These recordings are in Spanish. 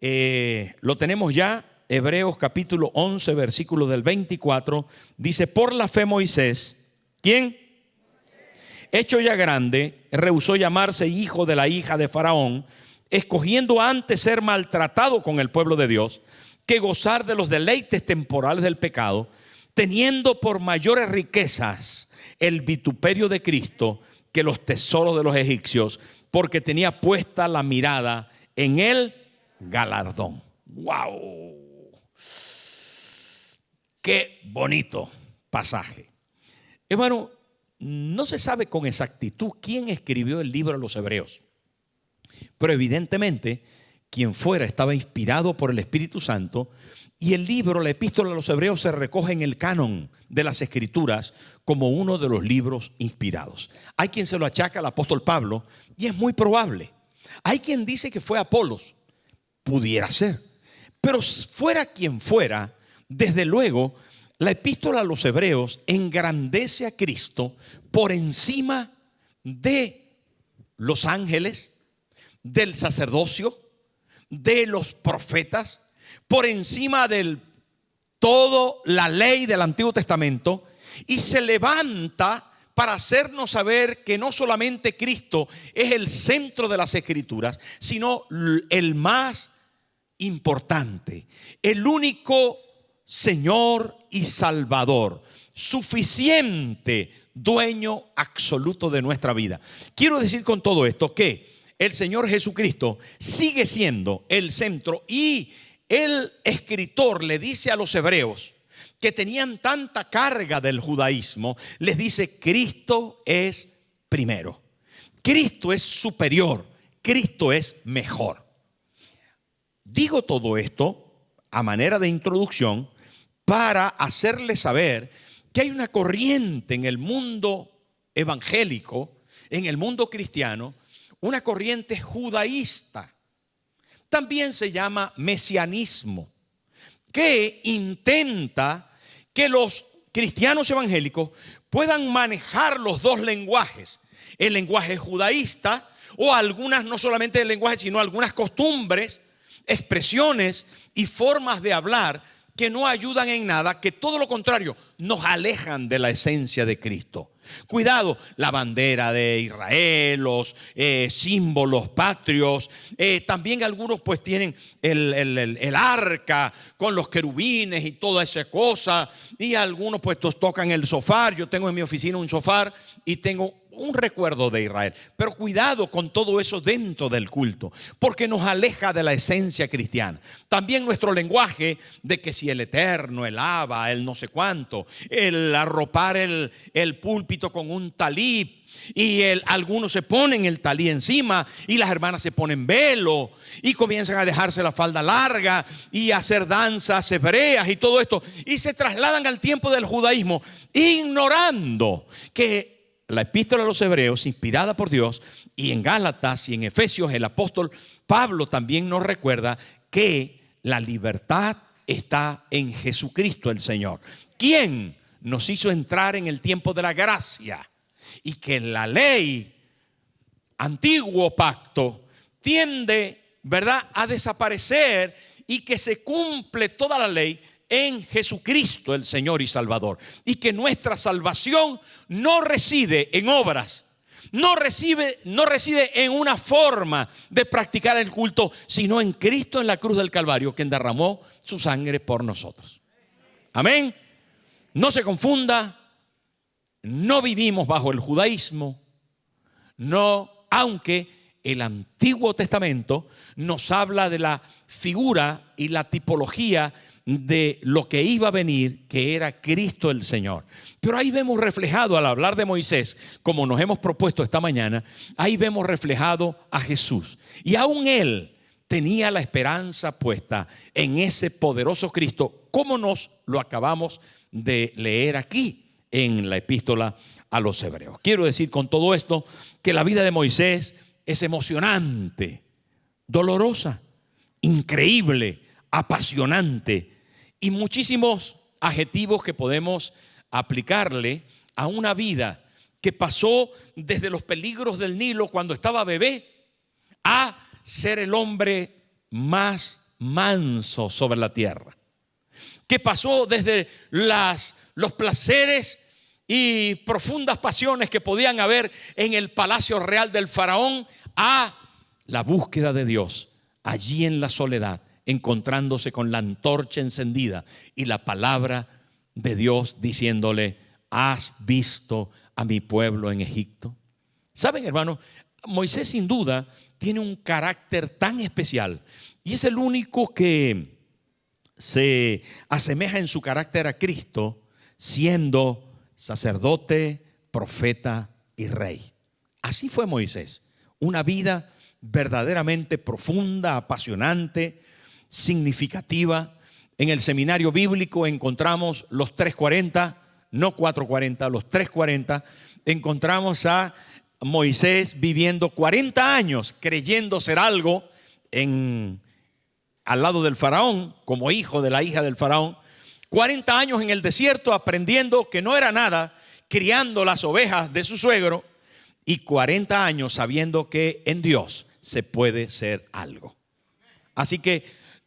lo tenemos ya. Hebreos capítulo 11, versículo del 24, dice: por la fe Moisés, ¿quién? Hecho ya grande, rehusó llamarse hijo de la hija de Faraón, escogiendo antes ser maltratado con el pueblo de Dios, que gozar de los deleites temporales del pecado, teniendo por mayores riquezas el vituperio de Cristo que los tesoros de los egipcios, porque tenía puesta la mirada en el galardón. ¡Wow! Qué bonito pasaje. Hermano, no se sabe con exactitud quién escribió el libro de los Hebreos, pero evidentemente quien fuera estaba inspirado por el Espíritu Santo, y el libro, la epístola a los Hebreos, se recoge en el canon de las Escrituras como uno de los libros inspirados. Hay quien se lo achaca al apóstol Pablo, y es muy probable. Hay quien dice que fue Apolos, pudiera ser, pero fuera quien fuera, desde luego, la epístola a los Hebreos engrandece a Cristo por encima de los ángeles, del sacerdocio, de los profetas, por encima de toda la ley del Antiguo Testamento, y se levanta para hacernos saber que no solamente Cristo es el centro de las Escrituras, sino el más importante, el único Señor y Salvador, suficiente dueño absoluto de nuestra vida. Quiero decir con todo esto que el Señor Jesucristo sigue siendo el centro, y el escritor le dice a los hebreos que tenían tanta carga del judaísmo, les dice: Cristo es primero, Cristo es superior, Cristo es mejor. Digo todo esto a manera de introducción para hacerles saber que hay una corriente en el mundo evangélico, en el mundo cristiano, una corriente judaísta, también se llama mesianismo, que intenta que los cristianos evangélicos puedan manejar los dos lenguajes: el lenguaje judaísta, o algunas, no solamente el lenguaje, sino algunas costumbres, expresiones y formas de hablar que no ayudan en nada, que todo lo contrario, nos alejan de la esencia de Cristo. Cuidado, la bandera de Israel, los símbolos patrios, también algunos pues tienen el arca con los querubines y toda esa cosa, y algunos pues tocan el shofar. Yo tengo en mi oficina un shofar y tengo un recuerdo de Israel. Pero cuidado con todo eso dentro del culto, porque nos aleja de la esencia cristiana. También nuestro lenguaje de que si el eterno, el Abba, el no sé cuánto, el arropar el púlpito con un talí, y algunos se ponen el talí encima, y las hermanas se ponen velo y comienzan a dejarse la falda larga y a hacer danzas hebreas y todo esto, y se trasladan al tiempo del judaísmo, ignorando que la epístola a los Hebreos, inspirada por Dios, y en Gálatas y en Efesios, el apóstol Pablo también nos recuerda que la libertad está en Jesucristo el Señor, quien nos hizo entrar en el tiempo de la gracia, y que la ley, antiguo pacto, tiende, ¿verdad?, a desaparecer, y que se cumple toda la ley en Jesucristo el Señor y Salvador, y que nuestra salvación no reside en obras, no reside en una forma de practicar el culto, sino en Cristo en la cruz del Calvario, quien derramó su sangre por nosotros. Amén. No se confunda, no vivimos bajo el judaísmo, no, aunque el Antiguo Testamento nos habla de la figura y la tipología de lo que iba a venir, que era Cristo el Señor. Pero ahí vemos reflejado, al hablar de Moisés, como nos hemos propuesto esta mañana, ahí vemos reflejado a Jesús. Y aún Él tenía la esperanza puesta en ese poderoso Cristo, como nos lo acabamos de leer aquí en la epístola a los Hebreos. Quiero decir con todo esto que la vida de Moisés es emocionante, dolorosa, increíble, apasionante, y muchísimos adjetivos que podemos aplicarle a una vida que pasó desde los peligros del Nilo cuando estaba bebé a ser el hombre más manso sobre la tierra, que pasó desde los placeres y profundas pasiones que podían haber en el palacio real del faraón a la búsqueda de Dios, allí en la soledad, encontrándose con la antorcha encendida y la palabra de Dios diciéndole: ¿has visto a mi pueblo en Egipto? Saben, hermanos, Moisés sin duda tiene un carácter tan especial y es el único que se asemeja en su carácter a Cristo, siendo sacerdote, profeta y rey. Así fue Moisés, una vida verdaderamente profunda, apasionante, significativa. En el seminario bíblico encontramos los 340, no 440, los 340. Encontramos a Moisés viviendo 40 años creyendo ser algo al lado del faraón, como hijo de la hija del faraón. 40 años en el desierto aprendiendo que no era nada, criando las ovejas de su suegro, y 40 años sabiendo que en Dios se puede ser algo. Así que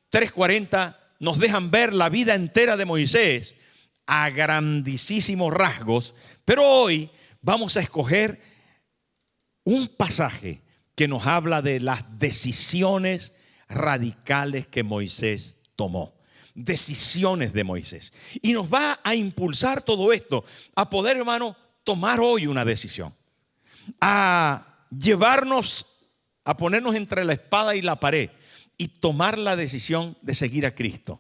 340 nos dejan ver la vida entera de Moisés a grandísimos rasgos, pero hoy vamos a escoger un pasaje que nos habla de las decisiones radicales que Moisés tomó. Decisiones de Moisés. Y nos va a impulsar todo esto a poder, hermano, tomar hoy una decisión, a llevarnos, a ponernos entre la espada y la pared y tomar la decisión de seguir a Cristo.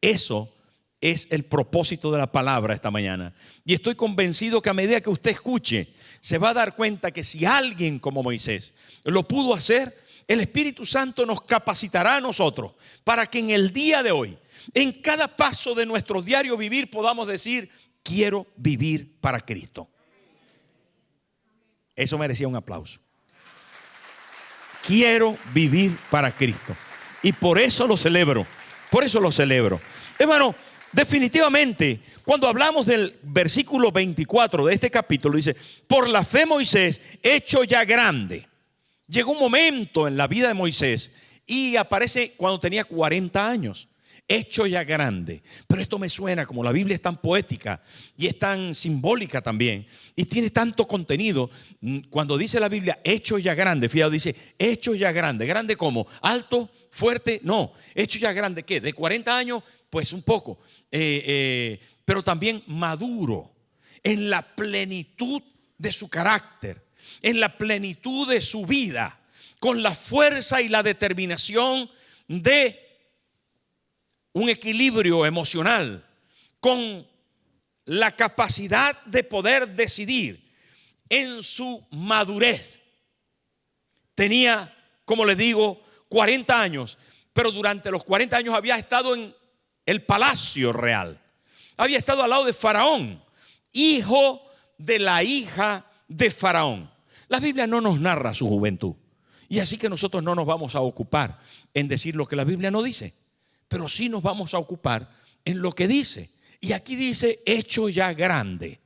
Eso es el propósito de la palabra esta mañana. Y estoy convencido que a medida que usted escuche, se va a dar cuenta que si alguien como Moisés lo pudo hacer, el Espíritu Santo nos capacitará a nosotros para que en el día de hoy, en cada paso de nuestro diario vivir, podamos decir: quiero vivir para Cristo. Eso merecía un aplauso. Quiero vivir para Cristo. Y por eso lo celebro. Por eso lo celebro. Hermano, definitivamente, cuando hablamos del versículo 24 de este capítulo, dice: por la fe Moisés, hecho ya grande. Llegó un momento en la vida de Moisés y aparece cuando tenía 40 años. Hecho ya grande. Pero esto me suena, como la Biblia es tan poética y es tan simbólica también y tiene tanto contenido, cuando dice la Biblia hecho ya grande, fíjate, dice hecho ya grande. ¿Grande cómo? ¿Alto? ¿Fuerte? No. Hecho ya grande, ¿qué? ¿De 40 años? Pues un poco, pero también maduro, en la plenitud de su carácter, en la plenitud de su vida, con la fuerza y la determinación de un equilibrio emocional, con la capacidad de poder decidir en su madurez. Tenía, como les digo, 40 años, pero durante los 40 años había estado en el palacio real. Había estado al lado de Faraón, hijo de la hija de Faraón. La Biblia no nos narra su juventud, y así que nosotros no nos vamos a ocupar en decir lo que la Biblia no dice, pero sí nos vamos a ocupar en lo que dice. Y aquí dice hecho ya grande.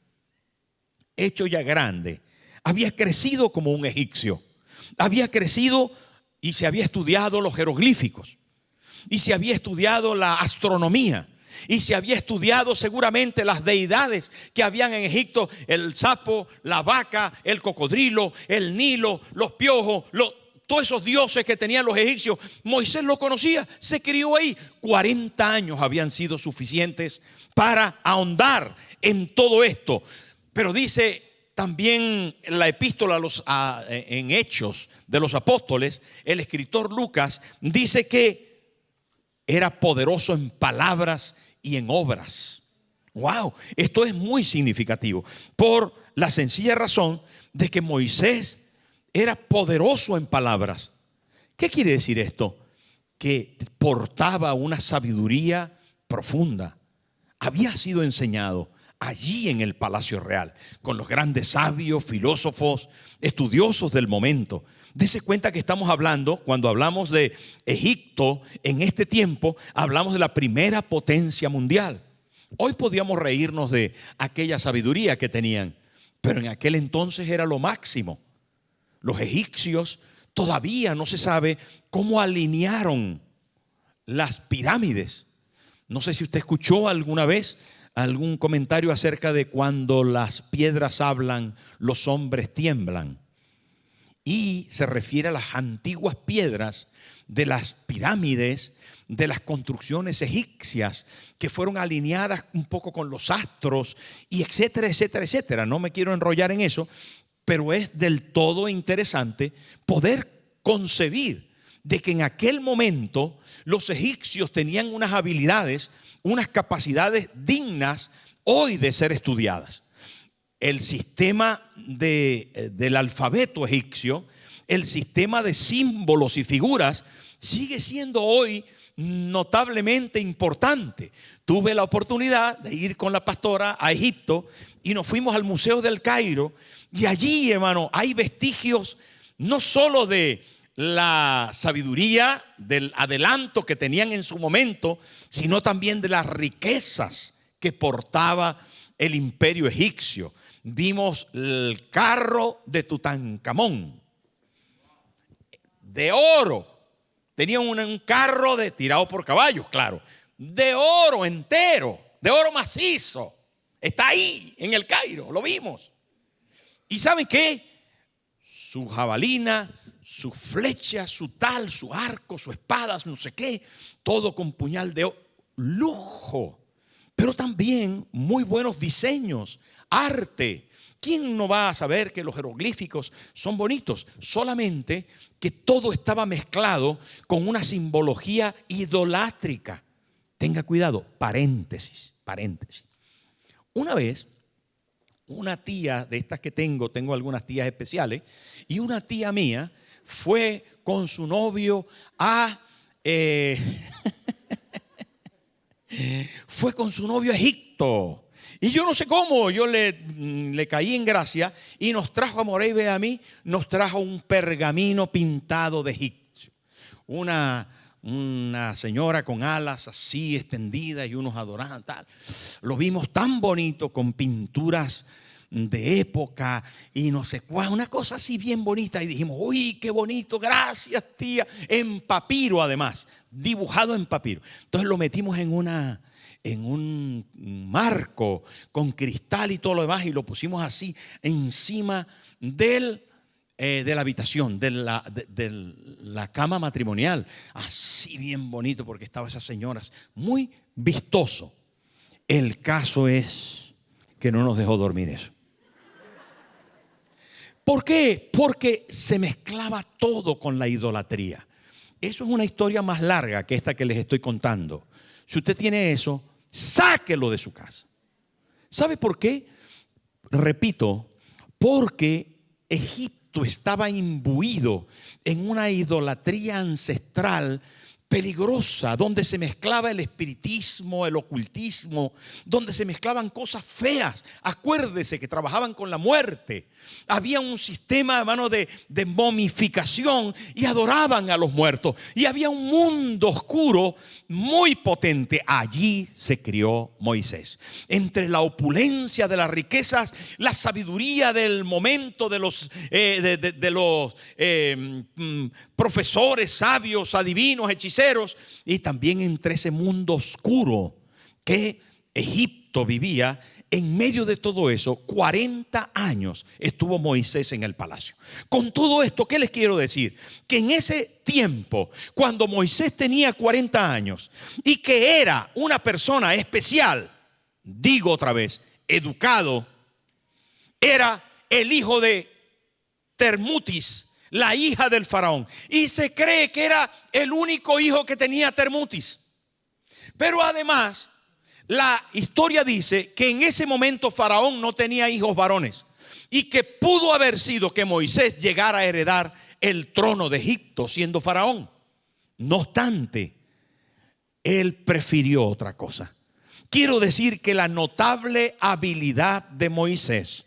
Hecho ya grande. Había crecido como un egipcio. Había crecido y se había estudiado los jeroglíficos. Y se había estudiado la astronomía. Y se había estudiado seguramente las deidades que habían en Egipto: el sapo, la vaca, el cocodrilo, el Nilo, los piojos, todos esos dioses que tenían los egipcios. Moisés lo conocía, se crió ahí. 40 años habían sido suficientes para ahondar en todo esto. Pero dice también la epístola en Hechos de los Apóstoles, el escritor Lucas dice que era poderoso en palabras y en obras. Wow, esto es muy significativo por la sencilla razón de que Moisés era poderoso en palabras. ¿Qué quiere decir esto? Que portaba una sabiduría profunda. Había sido enseñado allí en el palacio real con los grandes sabios, filósofos, estudiosos del momento. Dese cuenta que estamos hablando, cuando hablamos de Egipto en este tiempo, hablamos de la primera potencia mundial. Hoy podíamos reírnos de aquella sabiduría que tenían, pero en aquel entonces era lo máximo. Los egipcios todavía no se sabe cómo alinearon las pirámides. No sé si usted escuchó alguna vez algún comentario acerca de cuando las piedras hablan, los hombres tiemblan. Y se refiere a las antiguas piedras de las pirámides, de las construcciones egipcias, que fueron alineadas un poco con los astros, y etcétera, etcétera, etcétera. No me quiero enrollar en eso, pero es del todo interesante poder concebir de que en aquel momento los egipcios tenían unas habilidades, unas capacidades dignas hoy de ser estudiadas. El sistema del alfabeto egipcio, el sistema de símbolos y figuras sigue siendo hoy notablemente importante. Tuve la oportunidad de ir con la pastora a Egipto y nos fuimos al Museo del Cairo, y allí, hermano, hay vestigios no solo de la sabiduría, del adelanto que tenían en su momento, sino también de las riquezas que portaba el imperio egipcio. Vimos el carro de Tutankamón, de oro. Tenían un carro tirado por caballos, claro, de oro entero, de oro macizo. Está ahí en el Cairo, lo vimos. ¿Y saben qué? Su jabalina, su flecha, su tal, su arco, su espada, no sé qué, todo con puñal de oro. Lujo, pero también muy buenos diseños, arte. ¿Quién no va a saber que los jeroglíficos son bonitos? Solamente que todo estaba mezclado con una simbología idolátrica. Tenga cuidado, paréntesis. Una vez, una tía de estas que tengo algunas tías especiales, y una tía mía fue con su novio a Egipto. Y yo no sé cómo, yo le caí en gracia y nos trajo a Moreira y a mí, nos trajo un pergamino pintado de egipcio. Una señora con alas así extendidas y unos adorados, tal. Lo vimos tan bonito, con pinturas de época y no sé cuál, una cosa así bien bonita. Y dijimos, uy, qué bonito, gracias tía. En papiro además, dibujado en papiro. Entonces lo metimos en un marco con cristal y todo lo demás, y lo pusimos así encima de la habitación, de la cama matrimonial, así bien bonito, porque estaban esas señoras, muy vistoso. El caso es que no nos dejó dormir eso. ¿Por qué? Porque se mezclaba todo con la idolatría. Eso es una historia más larga que esta que les estoy contando. Si usted tiene eso, sáquelo de su casa. ¿Sabe por qué? Repito, porque Egipto estaba imbuido en una idolatría ancestral peligrosa, donde se mezclaba el espiritismo, el ocultismo, donde se mezclaban cosas feas. Acuérdese que trabajaban con la muerte. Había un sistema, hermano, de momificación, y adoraban a los muertos. Y había un mundo oscuro muy potente. Allí se crió Moisés. Entre la opulencia de las riquezas, la sabiduría del momento de los profesores, sabios, adivinos, hechiceros, y también entre ese mundo oscuro que Egipto vivía. En medio de todo eso, 40 años estuvo Moisés en el palacio. Con todo esto, ¿qué les quiero decir? Que en ese tiempo, cuando Moisés tenía 40 años y que era una persona especial, digo otra vez, educado, era el hijo de Termutis, la hija del faraón, y se cree que era el único hijo que tenía Termutis. Pero además, la historia dice que en ese momento Faraón no tenía hijos varones, y que pudo haber sido que Moisés llegara a heredar el trono de Egipto siendo Faraón. No obstante, él prefirió otra cosa. Quiero decir que la notable habilidad de Moisés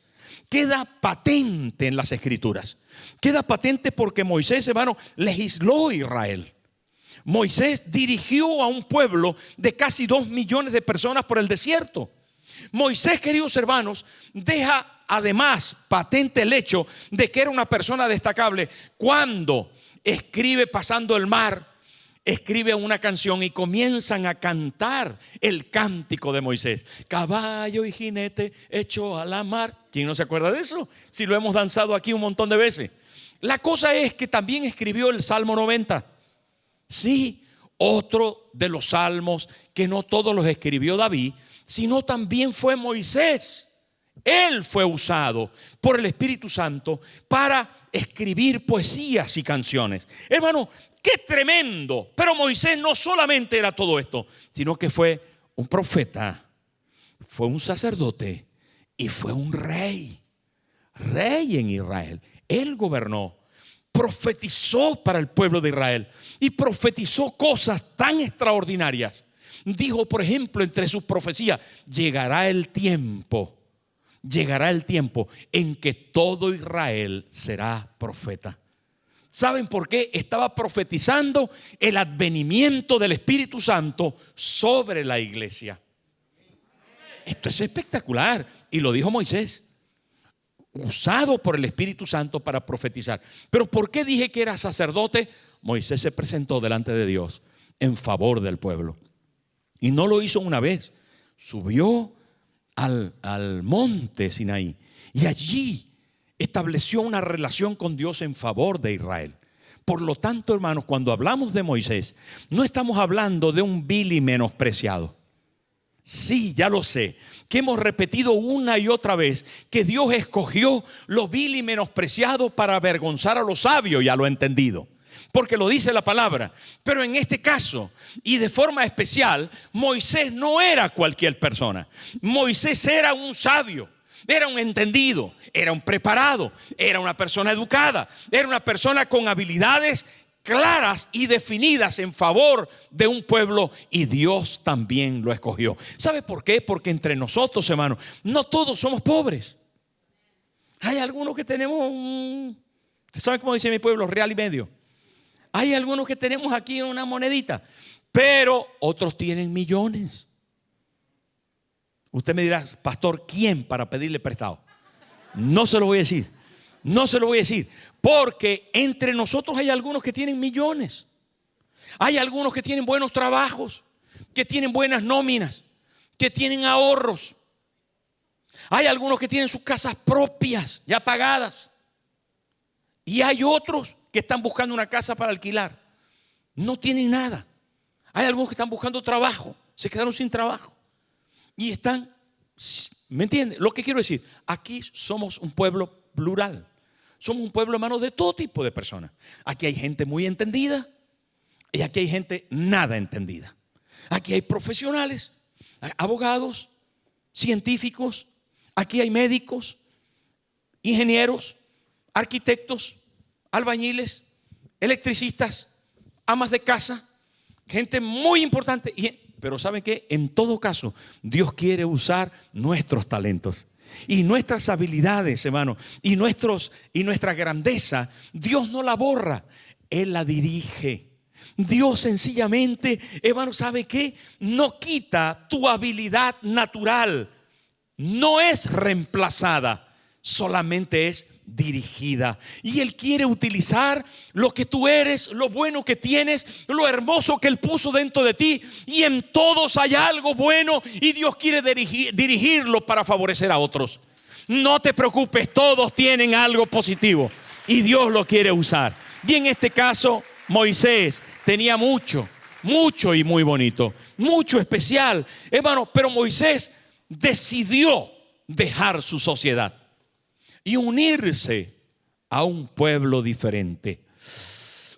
queda patente en las Escrituras. Queda patente porque Moisés, hermano, legisló a Israel. Moisés dirigió a un pueblo de casi 2 millones de personas por el desierto. Moisés, queridos hermanos, deja además patente el hecho de que era una persona destacable cuando escribe pasando el mar, escribe una canción y comienzan a cantar el cántico de Moisés. Caballo y jinete echó a la mar. ¿Quién no se acuerda de eso? Si lo hemos danzado aquí un montón de veces. La cosa es que también escribió el Salmo 90. Sí, otro de los salmos que no todos los escribió David, sino también fue Moisés. Él fue usado por el Espíritu Santo para escribir poesías y canciones. Hermano, qué tremendo. Pero Moisés no solamente era todo esto, sino que fue un profeta, fue un sacerdote y fue un rey. Rey en Israel. Él gobernó, profetizó para el pueblo de Israel y profetizó cosas tan extraordinarias. Dijo, por ejemplo, entre sus profecías: llegará el tiempo en que todo Israel será profeta. ¿Saben por qué? Estaba profetizando el advenimiento del Espíritu Santo sobre la iglesia. Esto es espectacular. Y lo dijo Moisés, usado por el Espíritu Santo para profetizar. Pero ¿por qué dije que era sacerdote? Moisés se presentó delante de Dios en favor del pueblo. Y no lo hizo una vez. Subió al monte Sinaí y allí estableció una relación con Dios en favor de Israel. Por lo tanto, hermanos, cuando hablamos de Moisés, no estamos hablando de un vil y menospreciado. Sí, ya lo sé, que hemos repetido una y otra vez que Dios escogió lo vil y menospreciado para avergonzar a lo sabio y a lo entendido. Porque lo dice la palabra. Pero en este caso, y de forma especial, Moisés no era cualquier persona. Moisés era un sabio, era un entendido, era un preparado, era una persona educada, era una persona con habilidades claras y definidas en favor de un pueblo, y Dios también lo escogió. ¿Sabe por qué? Porque entre nosotros, hermanos, no todos somos pobres. Hay algunos que tenemos ¿saben cómo dice mi pueblo? Real y medio. Hay algunos que tenemos aquí una monedita, pero otros tienen millones. Usted me dirá, pastor, ¿quién para pedirle prestado? No se lo voy a decir. No se lo voy a decir. Porque entre nosotros hay algunos que tienen millones. Hay algunos que tienen buenos trabajos, que tienen buenas nóminas, que tienen ahorros. Hay algunos que tienen sus casas propias, ya pagadas. Y hay otros que están buscando una casa para alquilar. No tienen nada. Hay algunos que están buscando trabajo, se quedaron sin trabajo. Y están, ¿me entiende? Lo que quiero decir, aquí somos un pueblo plural. Somos un pueblo, hermano, de todo tipo de personas. Aquí hay gente muy entendida y aquí hay gente nada entendida. Aquí hay profesionales, hay abogados, científicos, aquí hay médicos, ingenieros, arquitectos, albañiles, electricistas, amas de casa, gente muy importante. Pero ¿saben qué? En todo caso, Dios quiere usar nuestros talentos y nuestras habilidades, hermano, y nuestra grandeza. Dios no la borra, Él la dirige. Dios sencillamente, hermano, ¿sabe qué? No quita tu habilidad natural. No es reemplazada, solamente es dirigida. Y Él quiere utilizar lo que tú eres, lo bueno que tienes, lo hermoso que Él puso dentro de ti. Y en todos hay algo bueno y Dios quiere dirigirlo para favorecer a otros. No te preocupes, todos tienen algo positivo y Dios lo quiere usar. Y en este caso, Moisés tenía mucho y muy bonito, mucho especial, hermano. Pero Moisés decidió dejar su sociedad y unirse a un pueblo diferente.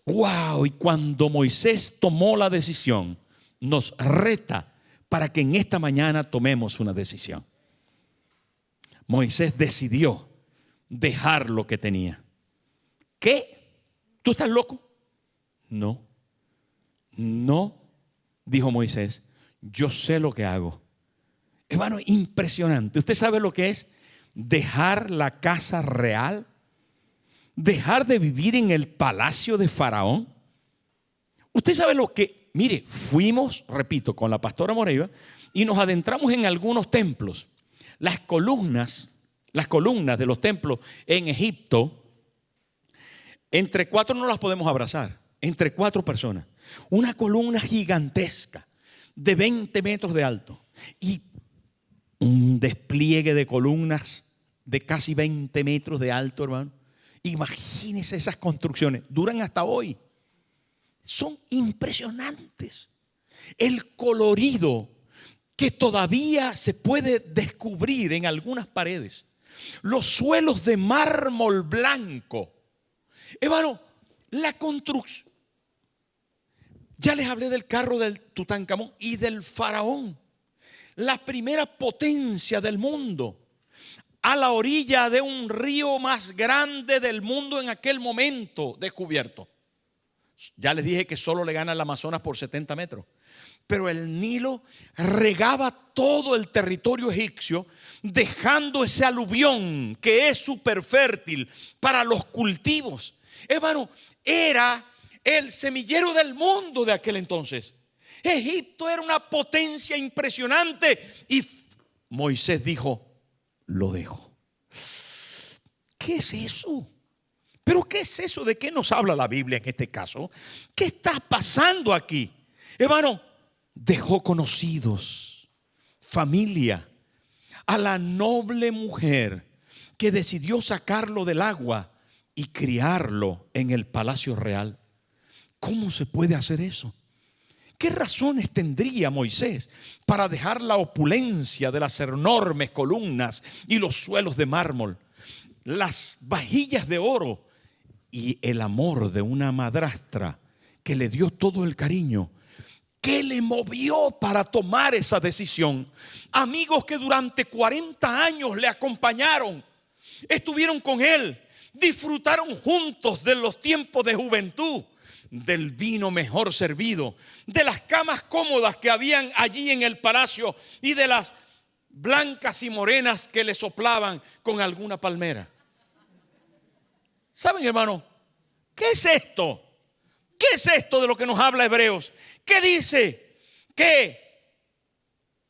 Wow, y cuando Moisés tomó la decisión, nos reta para que en esta mañana tomemos una decisión. Moisés decidió dejar lo que tenía. ¿Qué? ¿Tú estás loco? No, dijo Moisés, yo sé lo que hago. Hermano, impresionante. ¿Usted sabe lo que es dejar la casa real? Dejar de vivir en el palacio de Faraón. Usted sabe lo que, mire, fuimos, repito, con la pastora Moreiva y nos adentramos en algunos templos. Las columnas de los templos en Egipto, entre cuatro no las podemos abrazar. entre 4 personas. Una columna gigantesca de 20 metros de alto y un despliegue de columnas de casi 20 metros de alto, hermano. Imagínense esas construcciones, duran hasta hoy. Son impresionantes. El colorido que todavía se puede descubrir en algunas paredes. Los suelos de mármol blanco. Hermano, la construcción. Ya les hablé del carro del Tutankamón y del faraón. La primera potencia del mundo. A la orilla de un río más grande del mundo en aquel momento descubierto. Ya les dije que solo le gana el Amazonas por 70 metros. Pero el Nilo regaba todo el territorio egipcio, dejando ese aluvión que es súper fértil para los cultivos. Hermano, era el semillero del mundo de aquel entonces. Egipto era una potencia impresionante y Moisés dijo: lo dejo. ¿Qué es eso? ¿Pero qué es eso? ¿De qué nos habla la Biblia en este caso? ¿Qué está pasando aquí? Hermano, dejó conocidos, familia, a la noble mujer que decidió sacarlo del agua y criarlo en el palacio real. ¿Cómo se puede hacer eso? ¿Qué razones tendría Moisés para dejar la opulencia de las enormes columnas y los suelos de mármol, las vajillas de oro y el amor de una madrastra que le dio todo el cariño? ¿Qué le movió para tomar esa decisión? Amigos que durante 40 años le acompañaron, estuvieron con él, disfrutaron juntos de los tiempos de juventud, del vino mejor servido, de las camas cómodas que habían allí en el palacio y de las blancas y morenas que le soplaban con alguna palmera. ¿Saben, hermano? ¿Qué es esto? ¿Qué es esto de lo que nos habla Hebreos? ¿Qué dice? Que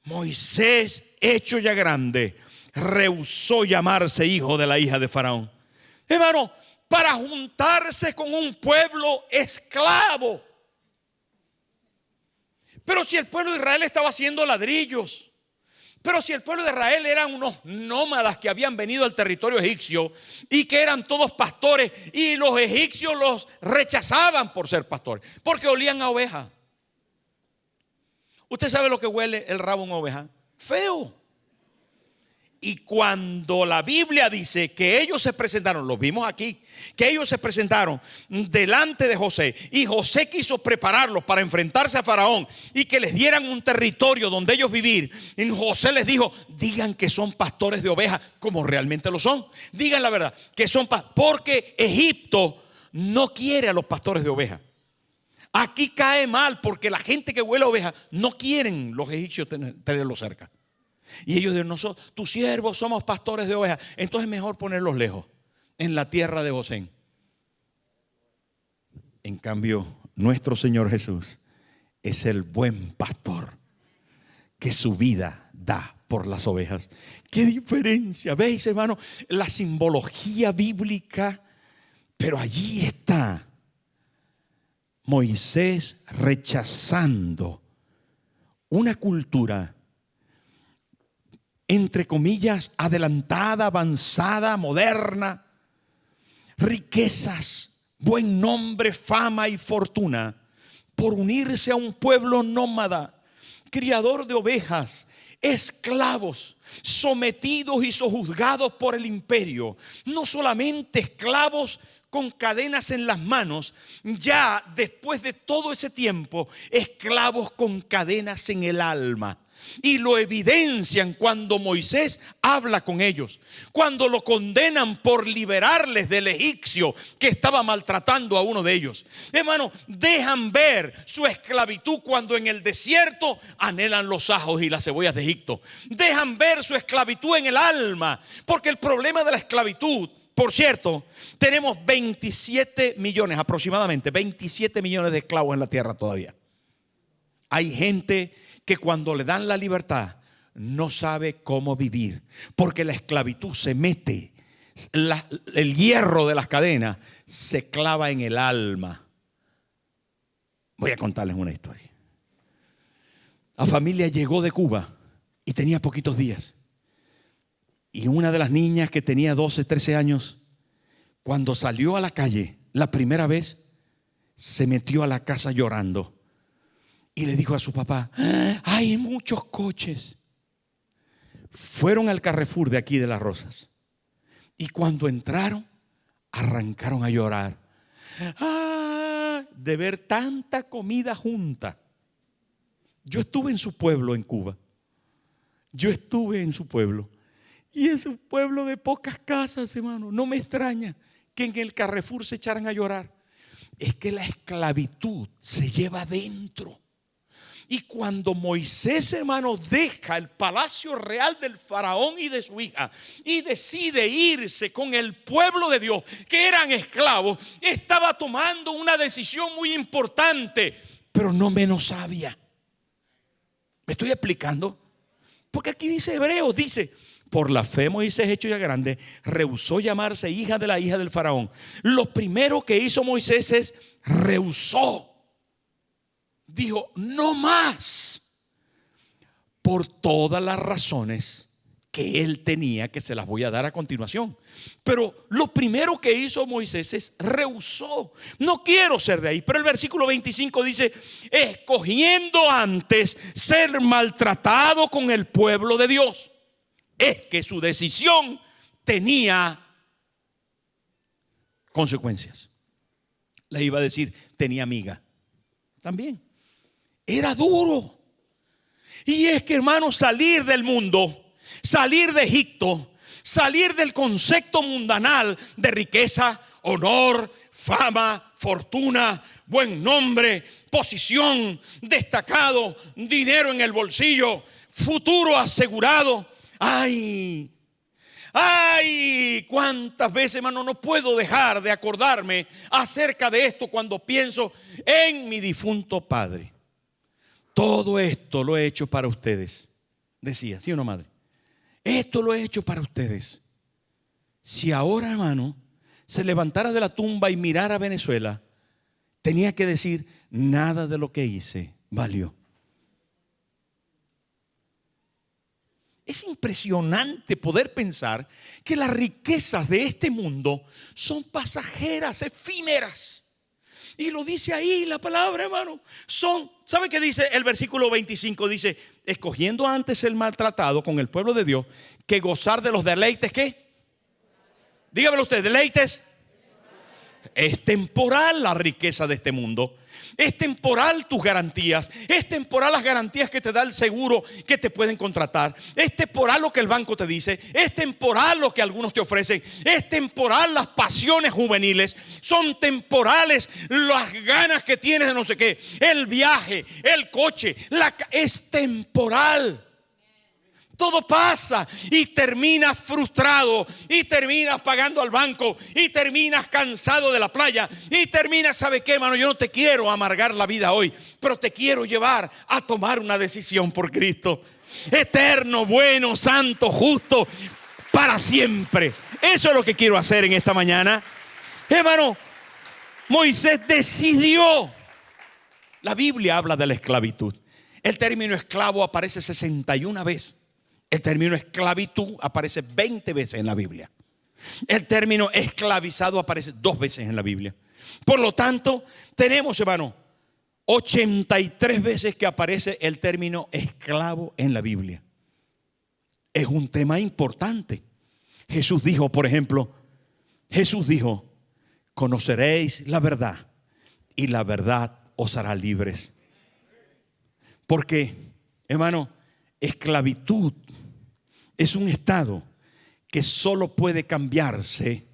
Moisés, hecho ya grande, rehusó llamarse hijo de la hija de Faraón. Hermano, para juntarse con un pueblo esclavo. Pero si el pueblo de Israel estaba haciendo ladrillos, pero si el pueblo de Israel eran unos nómadas que habían venido al territorio egipcio y que eran todos pastores, y los egipcios los rechazaban por ser pastores, porque olían a oveja. ¿Usted sabe lo que huele el rabo de una oveja? Feo. Y cuando la Biblia dice que ellos se presentaron, lo vimos aquí, que ellos se presentaron delante de José y José quiso prepararlos para enfrentarse a Faraón y que les dieran un territorio donde ellos vivir, y José les dijo: digan que son pastores de ovejas, como realmente lo son. Digan la verdad, que son porque Egipto no quiere a los pastores de ovejas. Aquí cae mal porque la gente que huele a ovejas no quieren los egipcios tenerlos cerca. Y ellos dijeron: nosotros, tus siervos, somos pastores de ovejas. Entonces mejor ponerlos lejos, en la tierra de Gosén. En cambio, nuestro Señor Jesús es el buen pastor que su vida da por las ovejas. ¿Qué diferencia? ¿Veis, hermano? La simbología bíblica. Pero allí está Moisés rechazando una cultura, entre comillas, adelantada, avanzada, moderna, riquezas, buen nombre, fama y fortuna, por unirse a un pueblo nómada, criador de ovejas, esclavos, sometidos y sojuzgados por el imperio. No solamente esclavos con cadenas en las manos, ya después de todo ese tiempo, esclavos con cadenas en el alma. Y lo evidencian cuando Moisés habla con ellos, cuando lo condenan por liberarles del egipcio que estaba maltratando a uno de ellos. Hermano, dejan ver su esclavitud cuando en el desierto anhelan los ajos y las cebollas de Egipto. Dejan ver su esclavitud en el alma, porque el problema de la esclavitud, por cierto, tenemos 27 millones, aproximadamente 27 millones de esclavos en la tierra todavía. Hay gente que cuando le dan la libertad no sabe cómo vivir, porque la esclavitud se mete, el hierro de las cadenas se clava en el alma. Voy a contarles una historia. La familia llegó de Cuba y tenía poquitos días. Y una de las niñas que tenía 12, 13 años, cuando salió a la calle la primera vez, se metió a la casa llorando y le dijo a su papá: hay muchos coches. Fueron al Carrefour de aquí de Las Rosas y cuando entraron arrancaron a llorar de ver tanta comida junta. Yo estuve en su pueblo en Cuba. Yo estuve en su pueblo. Y es un pueblo de pocas casas, hermano. No me extraña que en el Carrefour se echaran a llorar. Es que la esclavitud se lleva adentro. Y cuando Moisés, hermano, deja el palacio real del faraón y de su hija y decide irse con el pueblo de Dios, que eran esclavos, estaba tomando una decisión muy importante, pero no menos sabia. ¿Me estoy explicando? Porque aquí dice Hebreos, dice: por la fe Moisés, hecho ya grande, rehusó llamarse hija del faraón. Lo primero que hizo Moisés es rehusó. Dijo: no más. Por todas las razones que él tenía, que se las voy a dar a continuación. Pero lo primero que hizo Moisés es rehusó. No quiero ser de ahí. Pero el versículo 25 dice: escogiendo antes ser maltratado con el pueblo de Dios. Es que su decisión tenía consecuencias. Le iba a decir, tenía amiga. También. Era duro. Y es que, hermano, salir del mundo, salir de Egipto, salir del concepto mundanal de riqueza, honor, fama, fortuna, buen nombre, posición, destacado, dinero en el bolsillo, futuro asegurado. Ay, cuántas veces, hermano, no puedo dejar de acordarme acerca de esto cuando pienso en mi difunto padre. Todo esto lo he hecho para ustedes, decía, ¿sí o no, madre? Esto lo he hecho para ustedes. Si ahora, hermano, se levantara de la tumba y mirara a Venezuela, tenía que decir: nada de lo que hice valió. Es impresionante poder pensar que las riquezas de este mundo son pasajeras, efímeras. Y lo dice ahí la palabra, hermano. ¿Sabe qué dice el versículo 25? Dice: escogiendo antes el maltratado con el pueblo de Dios que gozar de los deleites. ¿Qué? Dígamelo usted, deleites. Es temporal la riqueza de este mundo. Es temporal tus garantías. Es temporal las garantías que te da el seguro que te pueden contratar. Es temporal lo que el banco te dice. Es temporal lo que algunos te ofrecen. Es temporal las pasiones juveniles. Son temporales las ganas que tienes de no sé qué. El viaje, el coche, es temporal. Todo pasa y terminas frustrado y terminas pagando al banco y terminas cansado de la playa y terminas, ¿sabe qué, hermano? Yo no te quiero amargar la vida hoy, pero te quiero llevar a tomar una decisión por Cristo. Eterno, bueno, santo, justo, para siempre. Eso es lo que quiero hacer en esta mañana. Hermano, Moisés decidió. La Biblia habla de la esclavitud. El término esclavo aparece 61 veces. El término esclavitud aparece 20 veces en la Biblia. El término esclavizado aparece 2 veces en la Biblia. Por lo tanto, tenemos, hermano, 83 veces que aparece el término esclavo en la Biblia. Es un tema importante. Jesús dijo, por ejemplo, conoceréis la verdad y la verdad os hará libres. Porque, hermano, esclavitud es un estado que solo puede cambiarse,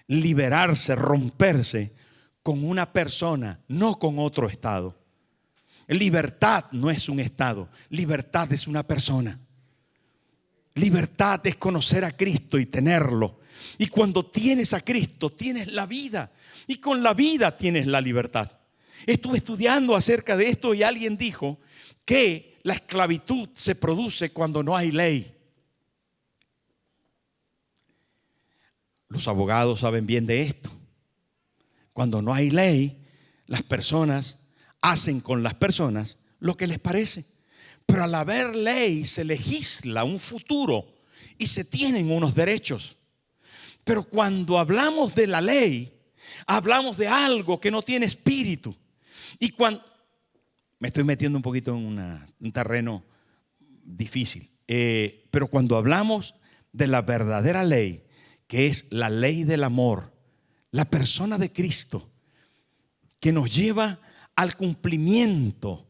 liberarse, romperse con una persona, no con otro estado. Libertad no es un estado, libertad es una persona. Libertad es conocer a Cristo y tenerlo. Y cuando tienes a Cristo, tienes la vida. Y con la vida tienes la libertad. Estuve estudiando acerca de esto y alguien dijo que la esclavitud se produce cuando no hay ley. Los abogados saben bien de esto. Cuando no hay ley, las personas hacen con las personas lo que les parece. Pero al haber ley se legisla un futuro y se tienen unos derechos. Pero cuando hablamos de la ley, hablamos de algo que no tiene espíritu. Y cuando me estoy metiendo un poquito en un terreno difícil, pero cuando hablamos de la verdadera ley, que es la ley del amor, la persona de Cristo, que nos lleva al cumplimiento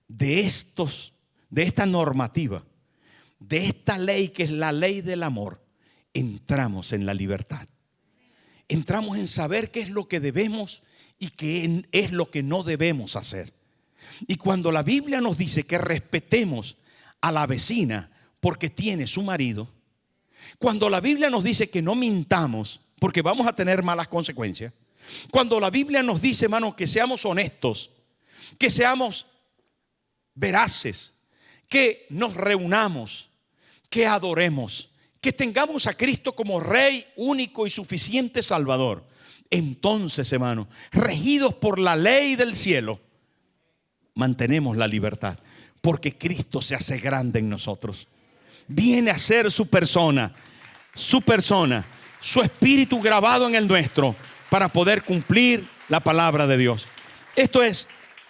de esta normativa, de esta ley que es la ley del amor, entramos en la libertad. Entramos en saber qué es lo que debemos y qué es lo que no debemos hacer. Y cuando la Biblia nos dice que respetemos a la vecina porque tiene su marido, cuando la Biblia nos dice que no mintamos porque vamos a tener malas consecuencias, cuando la Biblia nos dice, hermano, que seamos honestos, que seamos veraces, que nos reunamos, que adoremos, que tengamos a Cristo como Rey único y suficiente Salvador, entonces, hermano, regidos por la ley del cielo, mantenemos la libertad, porque Cristo se hace grande en nosotros. Viene a ser su persona, su espíritu grabado en el nuestro, para poder cumplir la palabra de Dios. Esto es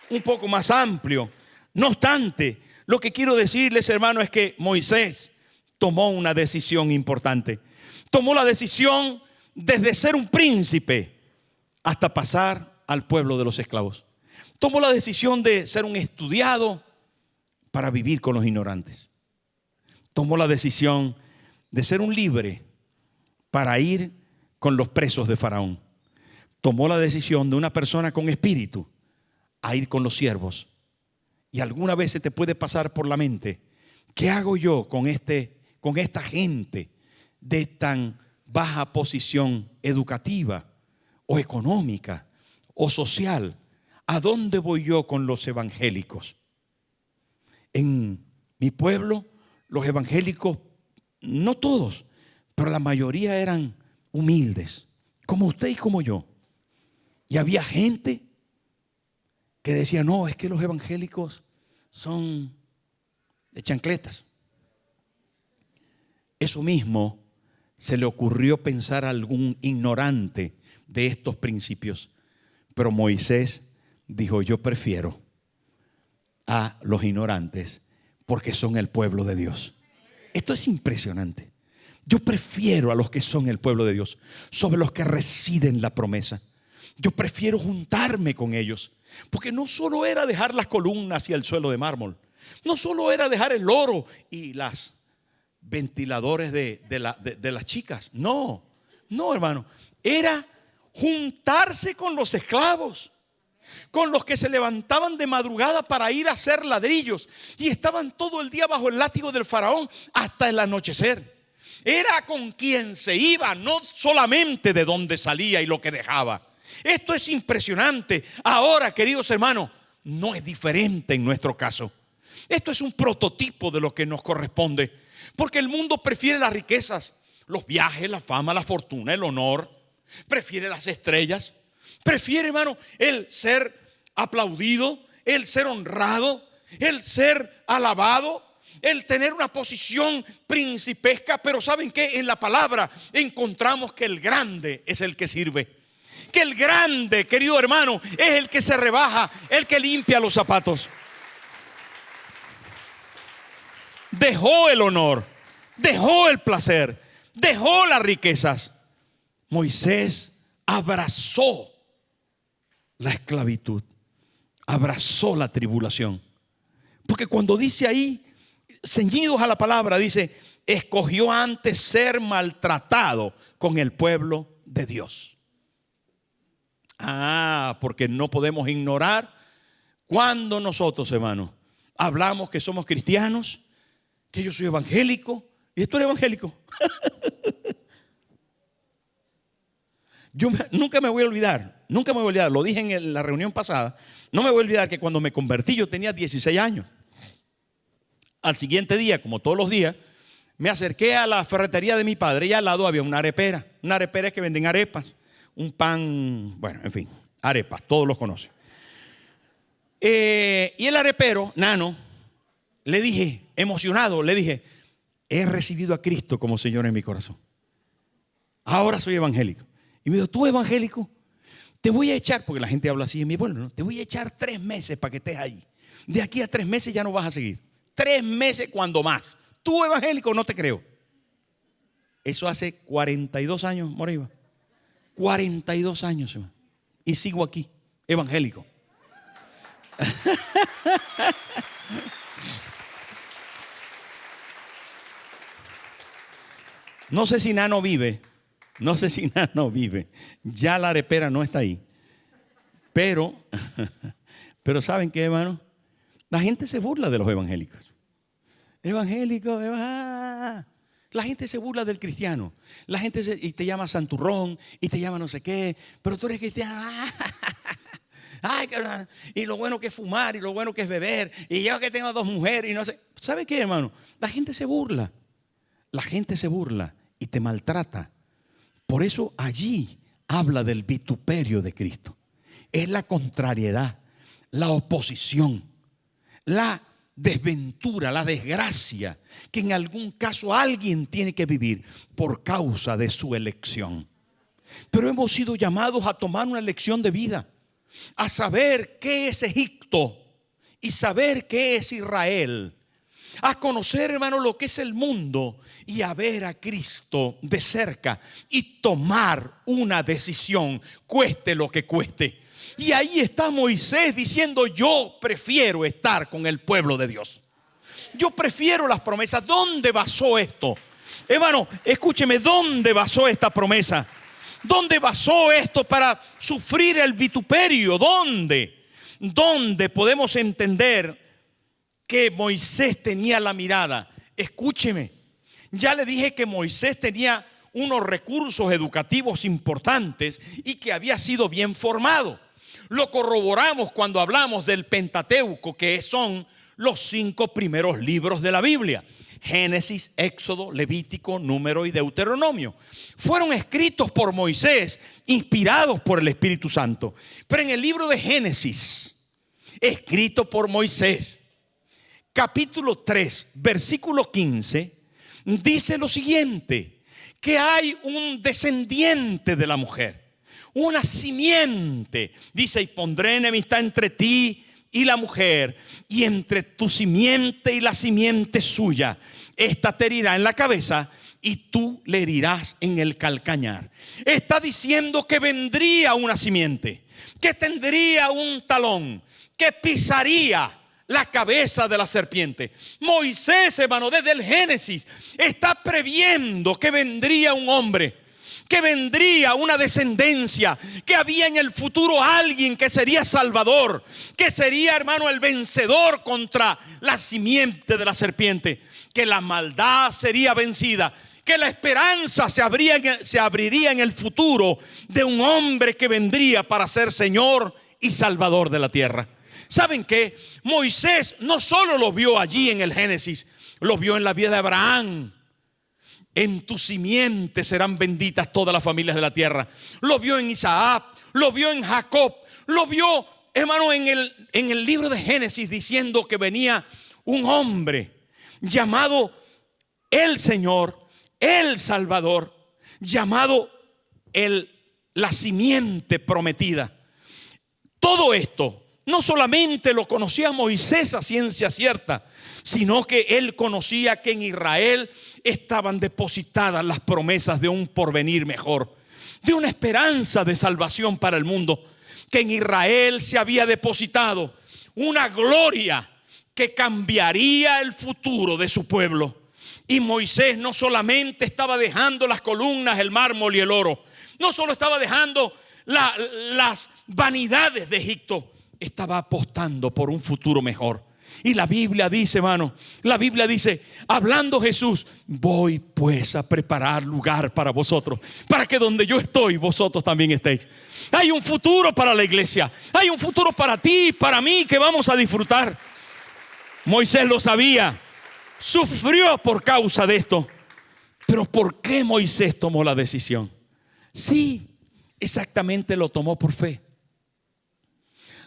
un poco más amplio. No obstante, lo que quiero decirles, hermano, es que Moisés tomó una decisión importante. Tomó la decisión desde ser un príncipe hasta pasar al pueblo de los esclavos. Tomó la decisión de ser un estudiado para vivir con los ignorantes. Tomó la decisión de ser un libre para ir con los presos de Faraón. Tomó la decisión de una persona con espíritu a ir con los siervos. Y alguna vez se te puede pasar por la mente, ¿qué hago yo con esta gente de tan baja posición educativa o económica o social? ¿A dónde voy yo con los evangélicos? En mi pueblo, los evangélicos, no todos, pero la mayoría eran humildes, como usted y como yo. Y había gente que decía, no, es que los evangélicos son de chancletas. Eso mismo se le ocurrió pensar a algún ignorante de estos principios. Pero Moisés dijo, yo prefiero a los ignorantes porque son el pueblo de Dios. Esto es impresionante. Yo prefiero a los que son el pueblo de Dios sobre los que residen la promesa. Yo prefiero juntarme con ellos, porque no solo era dejar las columnas y el suelo de mármol, no solo era dejar el oro y las ventiladores de las chicas. No, hermano, era juntarse con los esclavos, con los que se levantaban de madrugada para ir a hacer ladrillos y estaban todo el día bajo el látigo del faraón hasta el anochecer. Era con quien se iba, no solamente de donde salía y lo que dejaba. Esto es impresionante. Ahora, queridos hermanos, no es diferente en nuestro caso. Esto es un prototipo de lo que nos corresponde, porque el mundo prefiere las riquezas, los viajes, la fama, la fortuna, el honor. Prefiere las estrellas. Prefiere, hermano, el ser aplaudido, el ser honrado, el ser alabado, el tener una posición principesca. Pero ¿saben qué? En la palabra encontramos que el grande es el que sirve. Que el grande, querido hermano, es el que se rebaja, el que limpia los zapatos. Dejó el honor, dejó el placer, dejó las riquezas. Moisés abrazó la esclavitud, abrazó la tribulación. Porque cuando dice ahí, ceñidos a la palabra, dice, escogió antes ser maltratado con el pueblo de Dios. Porque no podemos ignorar cuando nosotros, hermanos, hablamos que somos cristianos, que yo soy evangélico. ¿Y tú eres evangélico? Nunca me voy a olvidar, lo dije en la reunión pasada, no me voy a olvidar que cuando me convertí yo tenía 16 años. Al siguiente día, como todos los días, me acerqué a la ferretería de mi padre y al lado había una arepera. Una arepera es que venden arepas, un pan, bueno, en fin, arepas, todos los conocen. Y el arepero, Nano, le dije, emocionado, le dije, he recibido a Cristo como Señor en mi corazón. Ahora soy evangélico. Y me dijo, ¿tú evangélico? Te voy a echar, porque la gente habla así en mi pueblo, ¿no? Te voy a echar 3 meses para que estés ahí. De aquí a 3 meses ya no vas a seguir. 3 meses cuando más. ¿Tú evangélico? No te creo. Eso hace 42 años, Moriva. 42 años, hermano. Y sigo aquí, evangélico. No sé si Nano vive. No sé si Nano vive. Ya la arepera no está ahí. Pero ¿saben qué, hermano? La gente se burla de los evangélicos. Evangélico, la gente se burla del cristiano. La gente y te llama santurrón y te llama no sé qué. Pero tú eres cristiano. Ay, y lo bueno que es fumar y lo bueno que es beber. Y yo que tengo 2 mujeres y no sé. ¿Sabe qué, hermano? La gente se burla. La gente se burla y te maltrata. Por eso allí habla del vituperio de Cristo. Es la contrariedad, la oposición, la desventura, la desgracia que en algún caso alguien tiene que vivir por causa de su elección. Pero hemos sido llamados a tomar una elección de vida, a saber qué es Egipto y saber qué es Israel, a conocer, hermano, lo que es el mundo y a ver a Cristo de cerca y tomar una decisión, cueste lo que cueste. Y ahí está Moisés diciendo, yo prefiero estar con el pueblo de Dios. Yo prefiero las promesas. ¿Dónde basó esto? Hermano, escúcheme, ¿dónde basó esta promesa? ¿Dónde basó esto para sufrir el vituperio? ¿Dónde podemos entender que Moisés tenía la mirada? Escúcheme, ya le dije que Moisés tenía unos recursos educativos importantes y que había sido bien formado. Lo corroboramos cuando hablamos del Pentateuco, que son los 5 primeros libros de la Biblia: Génesis, Éxodo, Levítico, Número y Deuteronomio. Fueron escritos por Moisés, inspirados por el Espíritu Santo. Pero en el libro de Génesis, escrito por Moisés, capítulo 3, versículo 15, dice lo siguiente: que hay un descendiente de la mujer, una simiente. Dice, y pondré enemistad entre ti y la mujer, y entre tu simiente y la simiente suya. Esta te herirá en la cabeza y tú le herirás en el calcañar. Está diciendo que vendría una simiente, que tendría un talón, que pisaría la cabeza de la serpiente. Moisés, hermano, desde el Génesis está previendo que vendría un hombre, que vendría una descendencia, que había en el futuro alguien que sería salvador, que sería, hermano, el vencedor contra la simiente de la serpiente, que la maldad sería vencida, que la esperanza se abriría en el futuro de un hombre que vendría para ser Señor y Salvador de la tierra. ¿Saben qué? Moisés no solo lo vio allí en el Génesis, lo vio en la vida de Abraham. En tu simiente serán benditas todas las familias de la tierra. Lo vio en Isaac, lo vio en Jacob, lo vio, hermano, en el libro de Génesis, diciendo que venía un hombre llamado el Señor, el Salvador, llamado la simiente prometida. Todo esto no solamente lo conocía Moisés a ciencia cierta, sino que él conocía que en Israel estaban depositadas las promesas de un porvenir mejor, de una esperanza de salvación para el mundo, que en Israel se había depositado una gloria que cambiaría el futuro de su pueblo. Y Moisés no solamente estaba dejando las columnas, el mármol y el oro, no solo estaba dejando las vanidades de Egipto, estaba apostando por un futuro mejor. Y la Biblia dice, hermano, la Biblia dice, hablando Jesús, voy pues a preparar lugar para vosotros, para que donde yo estoy, vosotros también estéis. Hay un futuro para la iglesia, hay un futuro para ti, para mí, que vamos a disfrutar. Moisés lo sabía, sufrió por causa de esto. Pero ¿por qué Moisés tomó la decisión? Sí, exactamente lo tomó por fe.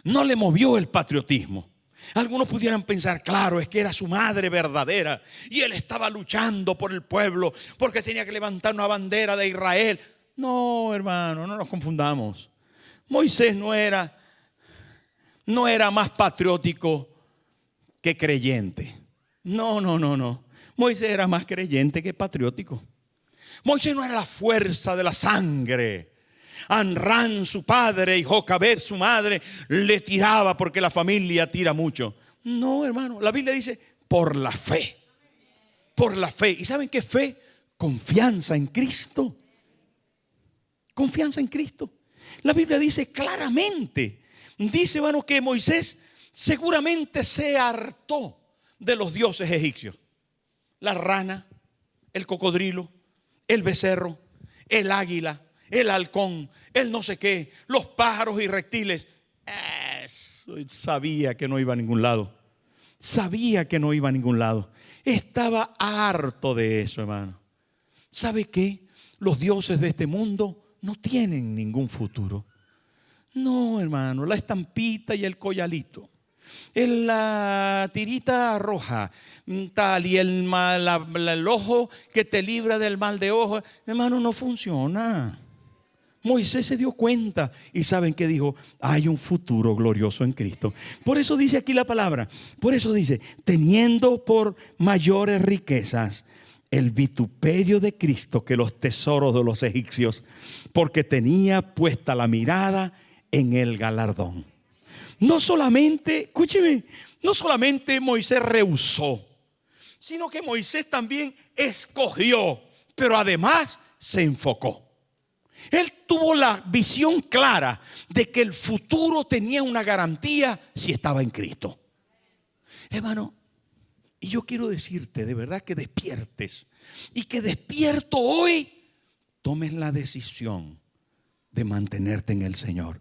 No le movió el patriotismo. Algunos pudieran pensar, claro, es que era su madre verdadera y él estaba luchando por el pueblo porque tenía que levantar una bandera de Israel. No, hermano, no nos confundamos. Moisés no era más patriótico que creyente. No. Moisés era más creyente que patriótico. Moisés no era la fuerza de la sangre. Amram, su padre, y Jocabed, su madre, le tiraba porque la familia tira mucho. No, hermano, la Biblia dice por la fe. Por la fe. ¿Y saben qué fe? Confianza en Cristo. Confianza en Cristo. La Biblia dice claramente, dice, hermano, que Moisés seguramente se hartó de los dioses egipcios. La rana, el cocodrilo, el becerro, el águila, el halcón, el no sé qué, los pájaros y reptiles. Sabía que no iba a ningún lado. Sabía que no iba a ningún lado. Estaba harto de eso, hermano. ¿Sabe qué? Los dioses de este mundo no tienen ningún futuro. No, hermano, la estampita y el collalito, la tirita roja, tal, y el ojo que te libra del mal de ojo, hermano, no funciona. Moisés se dio cuenta y ¿saben qué dijo? Hay un futuro glorioso en Cristo. Por eso dice aquí la palabra, por eso dice, teniendo por mayores riquezas el vituperio de Cristo que los tesoros de los egipcios, porque tenía puesta la mirada en el galardón. No solamente, escúcheme, no solamente Moisés rehusó, sino que Moisés también escogió, pero además se enfocó. Él tuvo la visión clara de que el futuro tenía una garantía si estaba en Cristo. Hermano, y yo quiero decirte de verdad que despiertes y que despierto hoy tomes la decisión de mantenerte en el Señor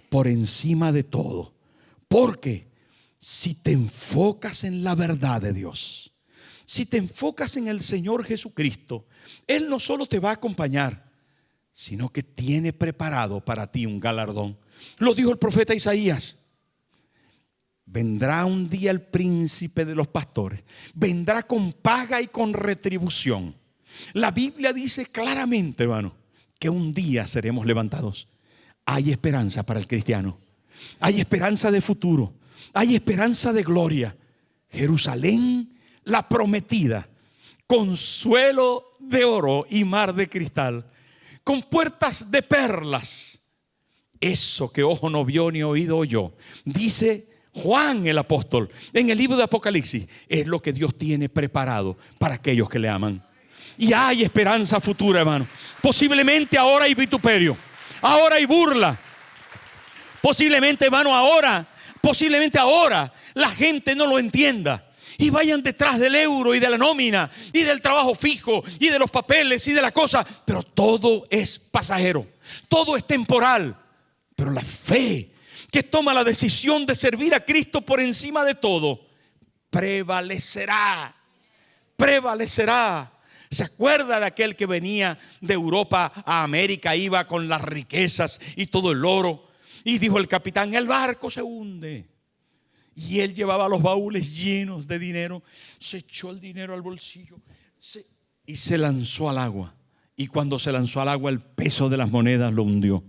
por encima de todo. Porque si te enfocas en la verdad de Dios, si te enfocas en el Señor Jesucristo, Él no solo te va a acompañar, sino que tiene preparado para ti un galardón. Lo dijo el profeta Isaías. Vendrá un día el príncipe de los pastores. Vendrá con paga y con retribución. La Biblia dice claramente, hermano, que un día seremos levantados. Hay esperanza para el cristiano. Hay esperanza de futuro. Hay esperanza de gloria. Jerusalén, la prometida, consuelo de oro y mar de cristal, con puertas de perlas. Eso que ojo no vio ni oído oyó, dice Juan el apóstol en el libro de Apocalipsis, es lo que Dios tiene preparado para aquellos que le aman. Y hay esperanza futura, hermano. Posiblemente ahora hay vituperio, ahora hay burla. Posiblemente, hermano, posiblemente ahora la gente no lo entienda y vayan detrás del euro y de la nómina y del trabajo fijo y de los papeles y de la cosa. Pero todo es pasajero, todo es temporal. Pero la fe que toma la decisión de servir a Cristo por encima de todo prevalecerá. ¿Se acuerda de aquel que venía de Europa a América? Iba con las riquezas y todo el oro. Y dijo el capitán, el barco se hunde. Y él llevaba los baúles llenos de dinero. Se echó el dinero al bolsillo y se lanzó al agua. Y cuando se lanzó al agua, el peso de las monedas lo hundió.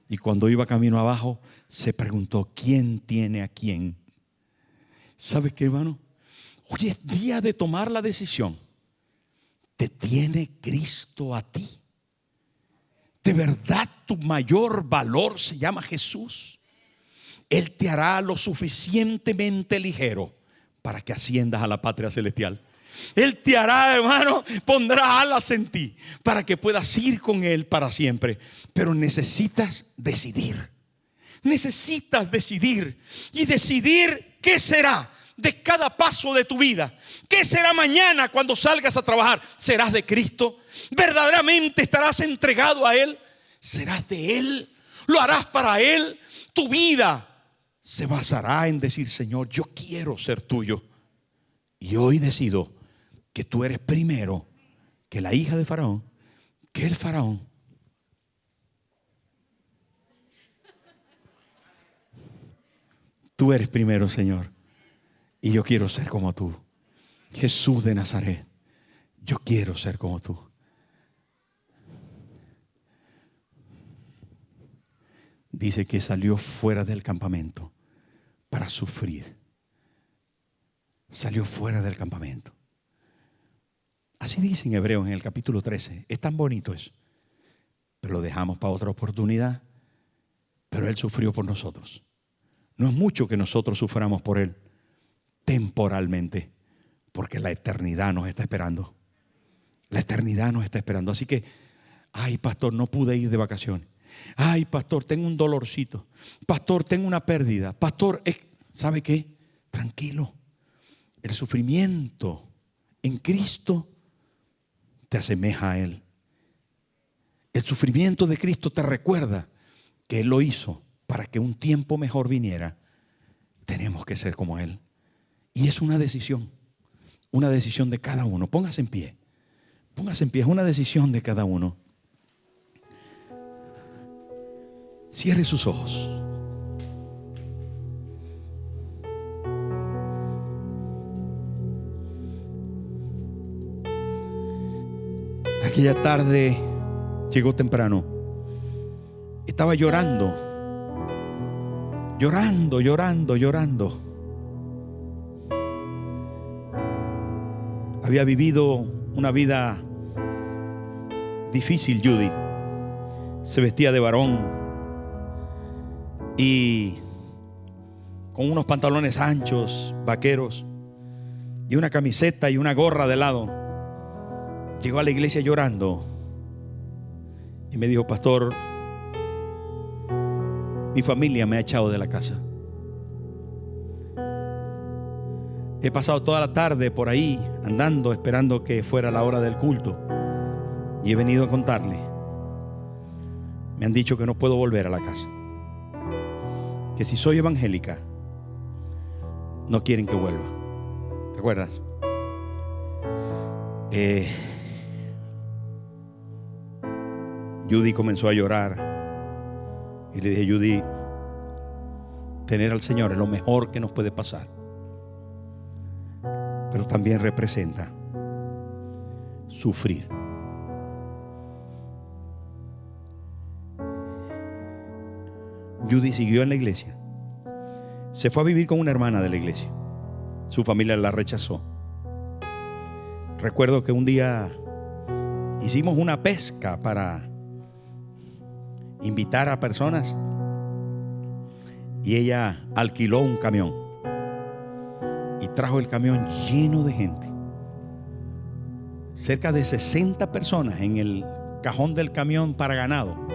Y cuando iba camino abajo, se preguntó, ¿quién tiene a quién? ¿Sabes qué, hermano? Hoy es día de tomar la decisión. ¿Te tiene Cristo a ti? ¿De verdad tu mayor valor se llama Jesús? Él te hará lo suficientemente ligero para que asciendas a la patria celestial. Él te hará, hermano, pondrá alas en ti para que puedas ir con Él para siempre. Pero necesitas decidir. Necesitas decidir y decidir qué será de cada paso de tu vida. ¿Qué será mañana cuando salgas a trabajar? ¿Serás de Cristo? ¿Verdaderamente estarás entregado a Él? ¿Serás de Él? ¿Lo harás para Él? Tu vida se basará en decir, Señor, yo quiero ser tuyo. Y hoy decido que tú eres primero que la hija de Faraón, que el Faraón. Tú eres primero, Señor. Y yo quiero ser como tú. Jesús de Nazaret, yo quiero ser como tú. Dice que salió fuera del campamento para sufrir. Salió fuera del campamento. Así dice en Hebreos en el capítulo 13. Es tan bonito eso. Pero lo dejamos para otra oportunidad. Pero Él sufrió por nosotros. No es mucho que nosotros suframos por Él temporalmente, porque la eternidad nos está esperando. La eternidad nos está esperando. Así que, ay, pastor, no pude ir de vacaciones. Ay, pastor, tengo un dolorcito. Pastor, tengo una pérdida. Pastor, ¿sabe qué? Tranquilo. El sufrimiento en Cristo te asemeja a Él. El sufrimiento de Cristo te recuerda que Él lo hizo para que un tiempo mejor viniera. Tenemos que ser como Él. Y es una decisión de cada uno. Póngase en pie. Póngase en pie, es una decisión de cada uno. Cierre sus ojos. Aquella tarde llegó temprano. Estaba llorando. Había vivido una vida difícil, Judy. Se vestía de varón y con unos pantalones anchos, vaqueros, y una camiseta y una gorra de lado. Llegó a la iglesia llorando y me dijo: pastor, mi familia me ha echado de la casa. He pasado toda la tarde por ahí andando, esperando que fuera la hora del culto, y he venido a contarle. Me han dicho que no puedo volver a la casa, que si soy evangélica no quieren que vuelva. ¿Te acuerdas? Judy comenzó a llorar y le dije: Judy, tener al Señor es lo mejor que nos puede pasar, pero también representa sufrir. Judy siguió en la iglesia. Se fue a vivir con una hermana de la iglesia. Su familia la rechazó. Recuerdo que un día hicimos una pesca para invitar a personas y ella alquiló un camión y trajo el camión lleno de gente. Cerca de 60 personas en el cajón del camión para ganado.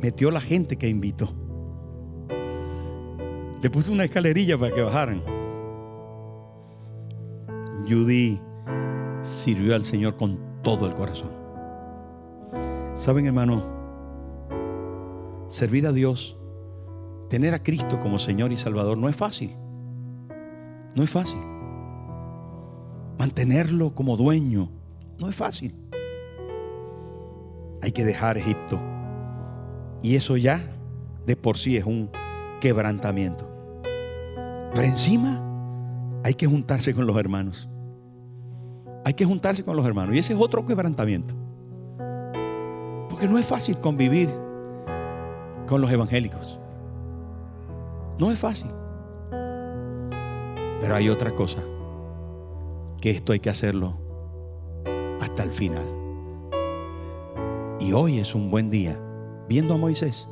Metió la gente que invitó. Le puso una escalerilla para que bajaran. Judy sirvió al Señor con todo el corazón. ¿Saben, hermano? Servir a Dios, tener a Cristo como Señor y Salvador no es fácil. No es fácil. Mantenerlo como dueño no es fácil. Hay que dejar Egipto. Y eso ya de por sí es un quebrantamiento. Pero encima hay que juntarse con los hermanos. Hay que juntarse con los hermanos. Y ese es otro quebrantamiento. Porque no es fácil convivir con los evangélicos. No es fácil. Pero hay otra cosa, que esto hay que hacerlo hasta el final. Y hoy es un buen día, viendo a Moisés,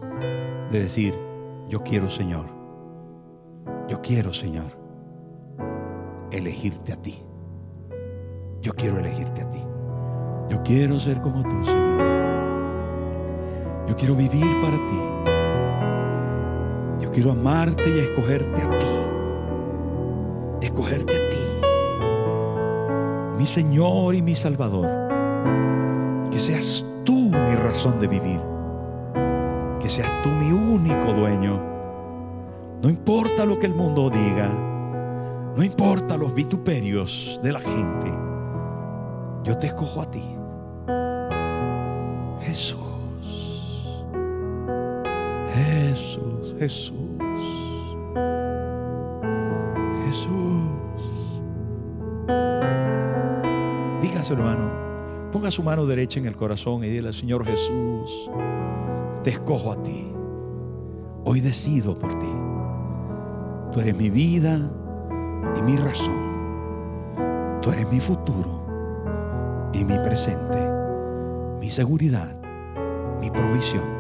de decir: yo quiero, Señor, elegirte a ti. Yo quiero elegirte a ti. Yo quiero ser como tú, Señor. Yo quiero vivir para ti. Yo quiero amarte y escogerte a ti. Escogerte a ti, mi Señor y mi Salvador. Que seas tú mi razón de vivir. Que seas tú mi único dueño. No importa lo que el mundo diga. No importa los vituperios de la gente. Yo te escojo a ti, Jesús. Jesús, Jesús. Jesús. Dígaselo, hermano. Ponga su mano derecha en el corazón y dile: Señor Jesús, te escojo a ti. Hoy decido por ti. Tú eres mi vida y mi razón. Tú eres mi futuro y mi presente, mi seguridad, mi provisión,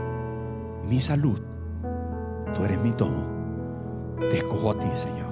mi salud. Tú eres mi todo. Te escojo a ti, Señor.